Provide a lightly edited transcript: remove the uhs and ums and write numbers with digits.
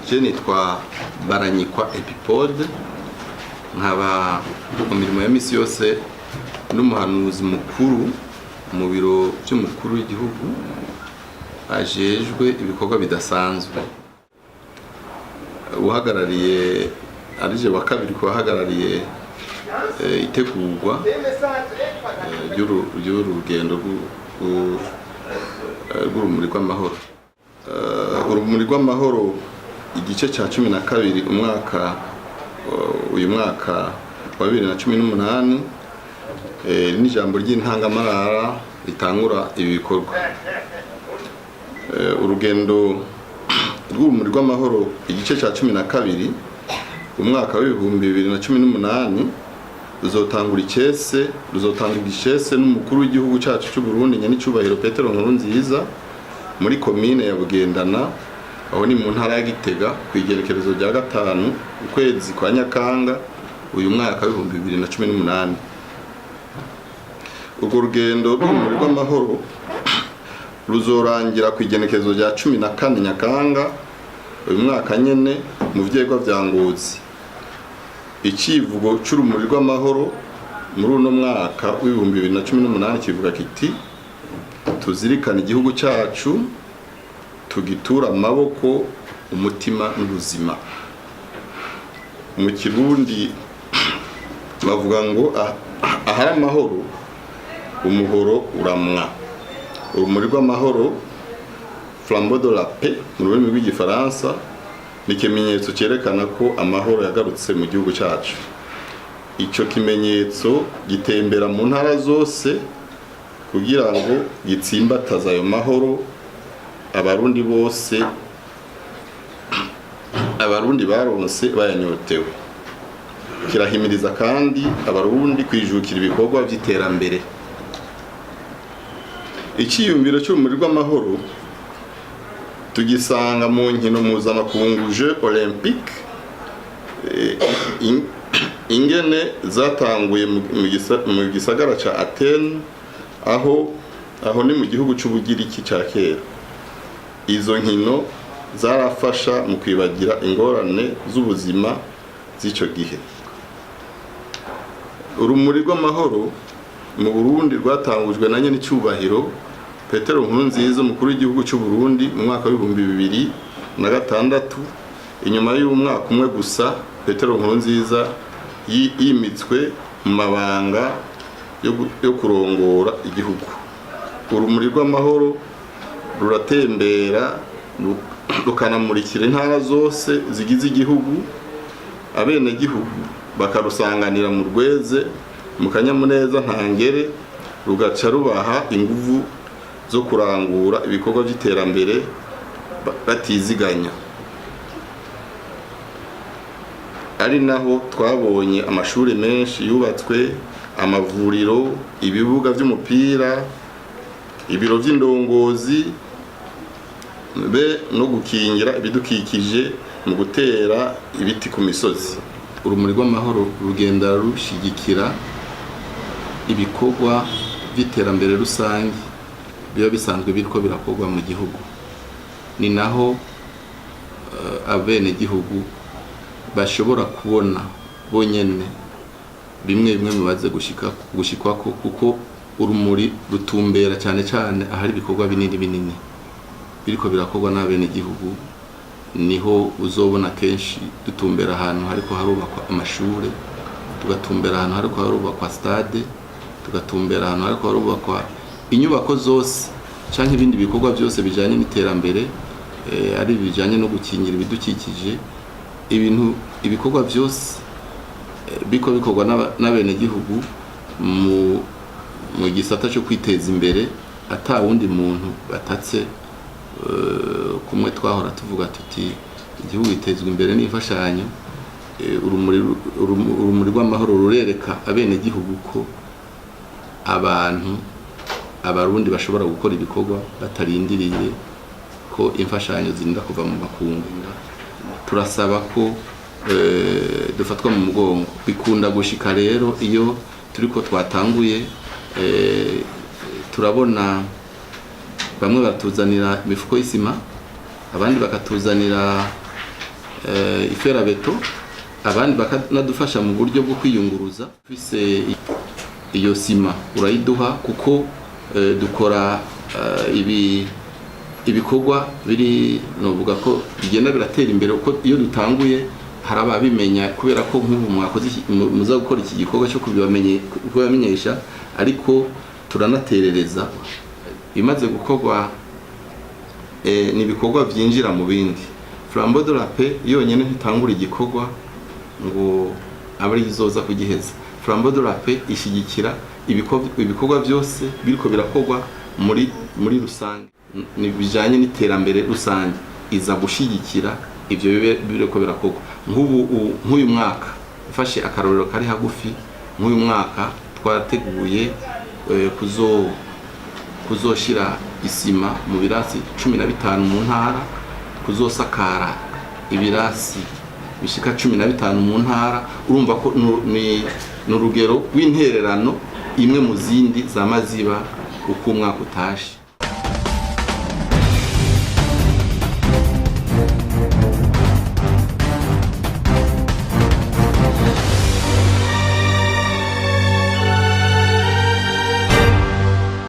Je nitwa Baranyikwa Epipode, nkaba mu mirimo ya misi yose n'umuhanuzi mukuru mu biro by'umukuru w'igihugu ajejwe ibikorwa bidasanzwe. Uhagarariye arije wa kabiri ko ahagarariye itegurwa ry'urugendo rw'urumuri rw'amahoro. Urumuri rw'amahoro igice cya 12 uyu mwaka wa 2018 n'ijambo ry'intangamarara ritangura ibi bikorwa. Urugendo rw'urumuri rw'amahoro igice cya 12 umwaka wa 2018 ruzotangura icese n'umukuru w'igihugu cyacu cy'u Burundi nyanicubahiro Petero Nkurunziza muri komine ya Bugendana, aho ni mu ntara ya Gitega ku igerekerezo rya 5 ukwezi kwa Nyakanga uyu mwaka wa 2018. Urwo rugendo rw'urumuri rw'amahoro ruzorangira ku igenekerezo rya 14 Nyakanga uyu mwaka nyene mu vyegwa vya Ngozi. Icivugo c'urumuri rw'amahoro muri uno mwaka wa 2018 kivuga kiti: tuzirikana igihugu cyacu, tugitura amaboko, umutima n'ubuzima. Mu Kirundi bavuga ngo ahari amahoro umuhoro uramwa. Urumuri rw'amahoro, flambeau de la paix mu rurimi rw'igifaransa, ni ikimenyetso cyerekana ko amahoro yagarutse mu gihugu cyacu. Icyo kimenyetso gitembera mu ntara zose kugira ngo gitsimbataza ayo mahoro abarundi baronse bayanyotewe. Kirahimiriza kandi abarundi kwijukira ibikorwa by'iterambere. Iciyumviro cy'urumuri rw'amahoro tugisanga mu nkino mpuzamakungu Jeux Olympiques ingene zatanguye mu gisagara ca Athènes, aho ni mu gihugu c'Ubugiriki ca kera. Izo nkino zarafasha mu kwibagira ingorane z'ubuzima z'ico gihe. Urumuri rw'amahoro mu Burundi rwatangujwe na nyanicubahiro Petero Nkurunziza umukuru w'igihugu cy'u Burundi mu mwaka wa 2006. Inyuma y'umwaka umwe gusa Petero Nkurunziza yimitswe mu mabanga yo kurongora igihugu. Urumuri rw'amahoro ruratembera rukanamurikira intara zose zigize igihugu, abene gihugu bakarusanganira mu rweze mu kanyamuneza ntangere, rugaca rubaha inguvu zo kurangura ibikorwa by'iterambere batiziganya. Ari naho twabonye amashuri menshi yubatswe, amavuriro, ibibuga by'umupira, ibiro by'indongozi be no gukingira ibidukikije mu gutera ibiti ku misozi. Urumuri rw'amahoro rugenda rushigikira ibikorwa by'iterambere rusange biba bisanzwe biriko birakorwa mu gihugu. Ni naho abene gihugu bashobora kubona bonyene bimwe mubaze gushikwako, kuko urumuri rutumbera cyane ahari ibikorwa binini biriko birakorwa n'abene gihugu. Niho uzobona kenshi dutumbera ahantu hariko harubakwa amashure, tugatumbera ahantu hariko harubakwa stade, tugatumbera ahantu hariko harubakwa inyubako zose canke ibindi bikorwa byose bijanye n'iterambere, ari bijanye no gukingira ibidukikije. Ibikorwa byose biko bikorwa n'abene gihugu mu gisata cyo kwiteza imbere, ata wundi muntu batatse. Kumwe twahora tuvuga tuti igihugu gitezwe imbere n'imfashanyo. Urumuri rw'amahoro rurereka abene gihugu ko abarundi bashobora gukora ibikorwa batarindiriye ko imfashanyo zinda kuva mu makungu. Turasaba ko dufatwa mu mugongo. Bikunda gushika rero iyo turiko twatanguye, turabona bamwe batuzanira imifuko y'isima, abandi bakatuzanira iferabeto, abandi bakanadufasha mu buryo bwo kwiyunguruza. Twise iyo sima urayiduha kuko dukora ibikorwa biri novuga ko bigenda biratera imbere uko iyo dutanguye hari ababimenya kubera ko nk'ubu mwakoze muza gukora iki gikorwa cyo kubamenyesha, ariko turanaterereza imaze gukorwa ni ibikorwa byinjira mu bindi. Flambeau de la Paix yonyine ntitangura igikorwa ngo abari izoza kugiheza. Flambeau de la Paix ishigikira ibikorwa byose biriko birakorwa muri rusange, ni bijanye n'iterambere rusange, iza gushigikira ivyo biriko birakorwa. Nk'uyu mwaka mfashe akarorero kari hagufi, nk'uyu mwaka twateguye kuzoshira isima mu birasi 15 mu ntara, kuzosakara ibirasi bishika 15 mu ntara. Urumva ko ni urugero rw'intererano imwe mu zindi zamaziba uko umwaka utashe.